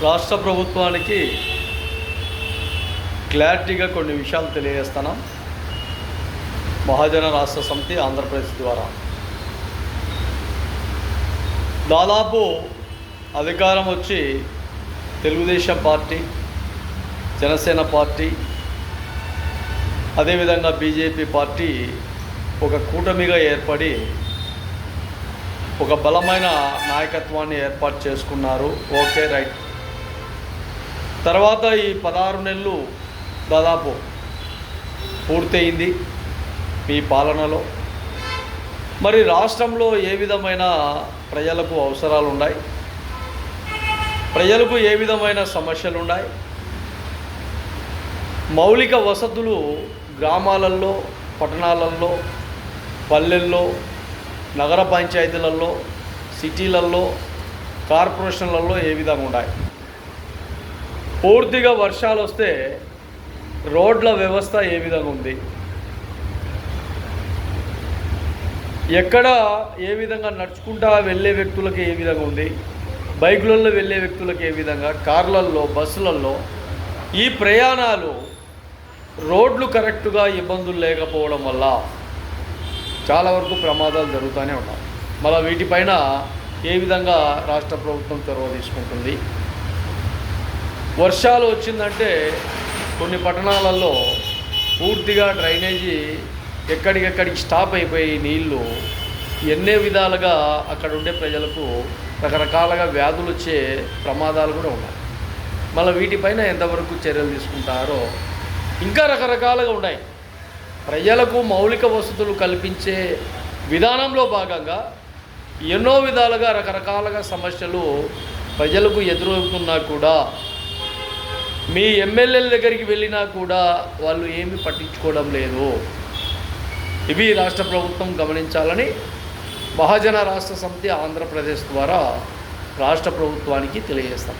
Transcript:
రాష్ట్ర ప్రభుత్వానికి క్లారిటీగా కొన్ని విషయాలు తెలియజేస్తున్నాం. మహాజన రాష్ట్ర సమితి ఆంధ్రప్రదేశ్ ద్వారా దాదాపు అధికారం వచ్చి తెలుగుదేశం పార్టీ, జనసేన పార్టీ, అదేవిధంగా బీజేపీ పార్టీ ఒక కూటమిగా ఏర్పడి ఒక బలమైన నాయకత్వాన్ని ఏర్పాటు చేసుకున్నారు. Okay, right. తర్వాత ఈ 16 నెలలు దాదాపు పూర్తయింది మీ పాలనలో. మరి రాష్ట్రంలో ఏ విధమైన ప్రజలకు అవసరాలు ఉన్నాయి, ప్రజలకు ఏ విధమైన సమస్యలు ఉన్నాయి, మౌలిక వసతులు గ్రామాలలో, పట్టణాలలో, పల్లెల్లో, నగర పంచాయతీలలో, సిటీలలో, కార్పొరేషన్లలో ఏ విధంగా ఉన్నాయి, పూర్తిగా వర్షాలు వస్తే రోడ్ల వ్యవస్థ ఏ విధంగా ఉంది, ఎక్కడ ఏ విధంగా నడుచుకుంటా వెళ్ళే వ్యక్తులకు ఏ విధంగా ఉంది, బైకులలో వెళ్ళే వ్యక్తులకు ఏ విధంగా, కార్లల్లో, బస్సులలో ఈ ప్రయాణాలు రోడ్లు కరెక్టుగా ఇబ్బందులు లేకపోవడం వల్ల చాలా వరకు ప్రమాదాలు జరుగుతూనే ఉన్నాయి. మళ్ళీ వీటిపైన ఏ విధంగా రాష్ట్ర ప్రభుత్వం చొరవ తీసుకుంటుంది. వర్షాలు వచ్చిందంటే కొన్ని పట్టణాలలో పూర్తిగా డ్రైనేజీ ఎక్కడికెక్కడికి స్టాప్ అయిపోయి నీళ్లు ఎన్నో విధాలుగా అక్కడ ఉండే ప్రజలకు రకరకాలుగా వ్యాధులు వచ్చే ప్రమాదాలు కూడా ఉన్నాయి. మళ్ళీ వీటిపైన ఎంతవరకు చర్యలు తీసుకుంటారో ఇంకా రకరకాలుగా ఉన్నాయి. ప్రజలకు మౌలిక వసతులు కల్పించే విధానంలో భాగంగా ఎన్నో విధాలుగా రకరకాలుగా సమస్యలు ప్రజలకు ఎదురవుతున్నా కూడా మీ ఎమ్మెల్యేల దగ్గరికి వెళ్ళినా కూడా వాళ్ళు ఏమీ పట్టించుకోవడం లేదు. ఇవి రాష్ట్ర ప్రభుత్వం గమనించాలని మహాజన రాష్ట్ర సమితి ఆంధ్రప్రదేశ్ ద్వారా రాష్ట్ర ప్రభుత్వానికి తెలియజేస్తాం.